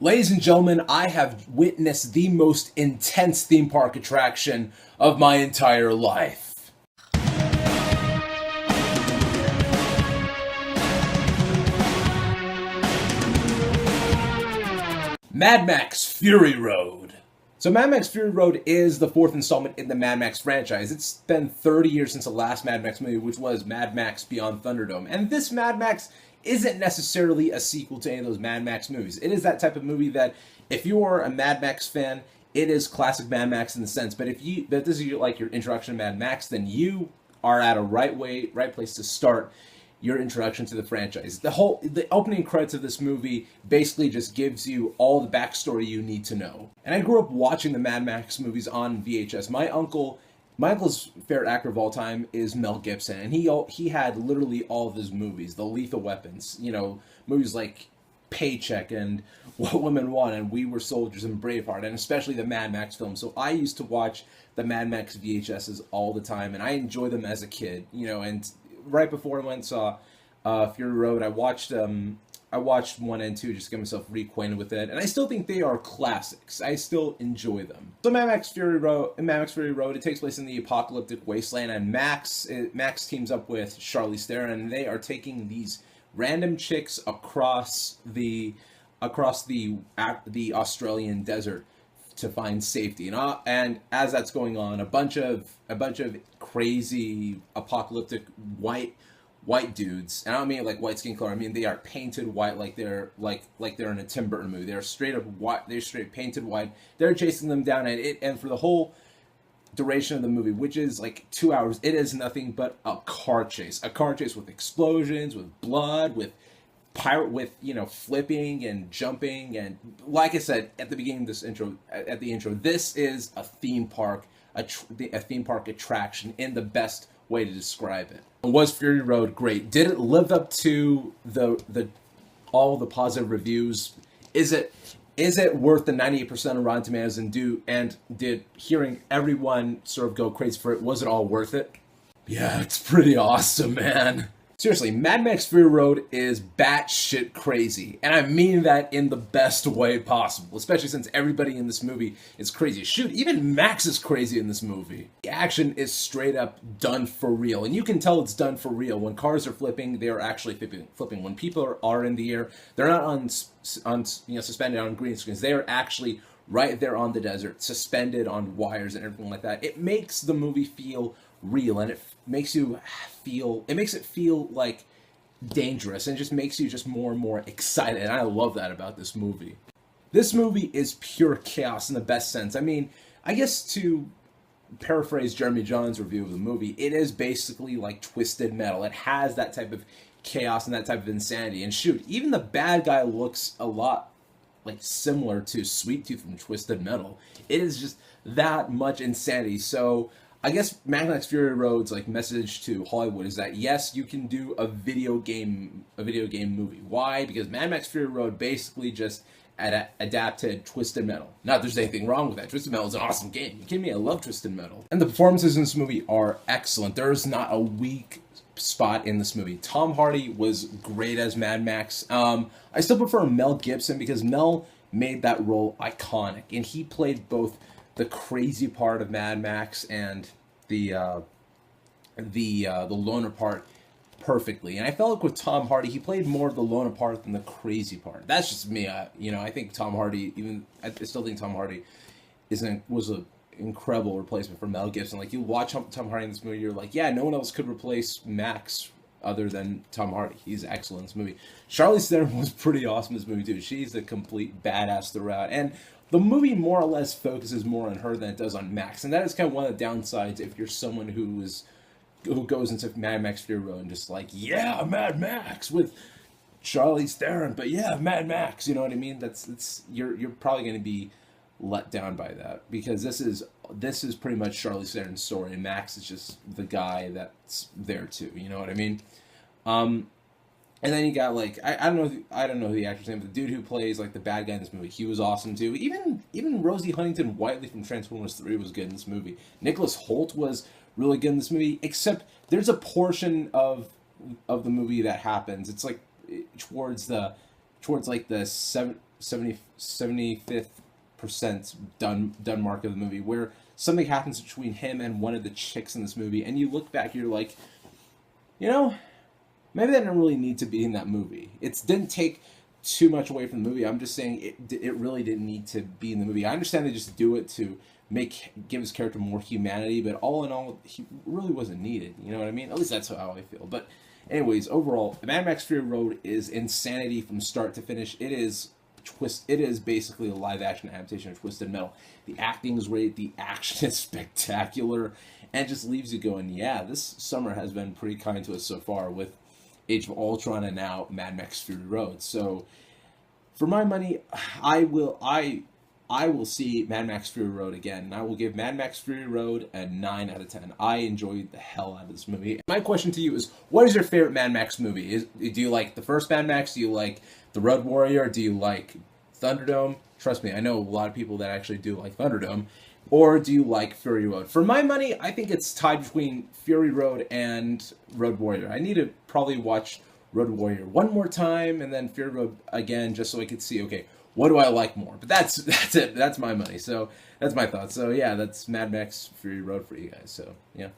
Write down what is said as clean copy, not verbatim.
Ladies and gentlemen, I have witnessed the most intense theme park attraction of my entire life. Mad Max Fury Road. So Mad Max Fury Road is the fourth installment in the Mad Max franchise. It's been 30 years since the last Mad Max movie, which was Mad Max Beyond Thunderdome. And this Mad Max isn't necessarily a sequel to any of those Mad Max movies. It is that type of movie that if you are a Mad Max fan, it is classic Mad Max in the sense. But if this is like your introduction to Mad Max, then you are at a right place to start your introduction to the franchise. The opening credits of this movie basically just gives you all the backstory you need to know. And I grew up watching the Mad Max movies on VHS. My uncle's favorite actor of all time is Mel Gibson, and he had literally all of his movies, the Lethal Weapons, movies like Paycheck and What Women Want and We Were Soldiers and Braveheart, and especially the Mad Max films. So I used to watch the Mad Max VHSs all the time, and I enjoyed them as a kid, and right before I went and saw Fury Road, I watched 1 and 2 just to get myself reacquainted with it, and I still think they are classics. I still enjoy them. So Mad Max Fury Road, it takes place in the apocalyptic wasteland, and Max teams up with Charlize Theron, and they are taking these random chicks across the Australian desert to find safety. And as that's going on, a bunch of crazy apocalyptic white dudes. And I don't mean like white skin color. I mean they are painted white, like they're in a Tim Burton movie. They're straight up white. They're straight painted white. They're chasing them down, and for the whole duration of the movie, which is like 2 hours, it is nothing but a car chase. A car chase with explosions, with blood, with flipping and jumping, and like I said at the beginning of this intro, this is a theme park, a theme park attraction in the best way to describe it. Was Fury Road great? Did it live up to the all the positive reviews? Is it worth the 98% of Rotten Tomatoes, and did hearing everyone sort of go crazy for it, was it all worth it? Yeah, it's pretty awesome, man. Seriously, Mad Max Fury Road is batshit crazy, and I mean that in the best way possible, especially since everybody in this movie is crazy. Shoot, even Max is crazy in this movie. The action is straight up done for real, and you can tell it's done for real. When cars are flipping, they are actually flipping. When people are in the air, they're not on suspended on green screens. They are actually right there on the desert, suspended on wires and everything like that. It makes the movie feel real, and it makes it feel like dangerous, and just makes you just more and more excited, and I love that about this movie. This movie is pure chaos in the best sense. I mean, I guess to paraphrase Jeremy John's review of the movie, it is basically like Twisted Metal. It has that type of chaos and that type of insanity, and shoot, even the bad guy looks a lot like similar to Sweet Tooth from Twisted Metal. It is just that much insanity. So I guess Mad Max Fury Road's like message to Hollywood is that yes, you can do a video game movie. Why? Because Mad Max Fury Road basically just adapted Twisted Metal. Not that there's anything wrong with that. Twisted Metal is an awesome game. You kidding me? I love Twisted Metal. And the performances in this movie are excellent. There is not a weak spot in this movie. Tom Hardy was great as Mad Max. I still prefer Mel Gibson because Mel made that role iconic, and he played both the crazy part of Mad Max and the loner part perfectly. And I felt like with Tom Hardy, he played more of the loner part than the crazy part. That's just me. I think Tom Hardy, I still think Tom Hardy was an incredible replacement for Mel Gibson. Like, you watch Tom Hardy in this movie, you're like, yeah, no one else could replace Max other than Tom Hardy. He's excellent in this movie. Charlize Theron was pretty awesome in this movie too. She's a complete badass throughout, and the movie more or less focuses more on her than it does on Max, and that is kind of one of the downsides if you're someone who goes into Mad Max Fury Road and just like, yeah, Mad Max with Charlize Theron, but yeah, Mad Max, you know what I mean? You're probably going to be let down by that, because this is pretty much Charlize Theron's story, and Max is just the guy that's there too. You know what I mean? And then you got like I don't know the actor's name, but the dude who plays like the bad guy in this movie, he was awesome too. Even Rosie Huntington-Whiteley from Transformers 3 was good in this movie. Nicholas Hoult was really good in this movie, except there's a portion of the movie that happens. It's like towards like the 75th percent done mark of the movie, where something happens between him and one of the chicks in this movie, and you look back, you're like, you know, maybe that didn't really need to be in that movie. It didn't take too much away from the movie. I'm just saying it really didn't need to be in the movie. I understand they just do it to give his character more humanity, but all in all, he really wasn't needed. You know what I mean? At least that's how I feel. But anyways, overall, Mad Max Fury Road is insanity from start to finish. It is basically a live action adaptation of Twisted Metal. The acting is great, the action is spectacular, and just leaves you going, yeah, this summer has been pretty kind to us so far with Age of Ultron and now Mad Max Fury Road. So for my money, I will see Mad Max Fury Road again, and I will give Mad Max Fury Road a 9 out of 10. I enjoyed the hell out of this movie. My question to you is, what is your favorite Mad Max movie? Do you like the first Mad Max? Do you like The Road Warrior? Do you like Thunderdome? Trust me, I know a lot of people that actually do like Thunderdome. Or do you like Fury Road? For my money, I think it's tied between Fury Road and Road Warrior. I need to probably watch Road Warrior one more time and then Fury Road again, just so I could see, okay, what do I like more? But that's it. That's my money. So that's my thoughts. So yeah, that's Mad Max Fury Road for you guys. So yeah.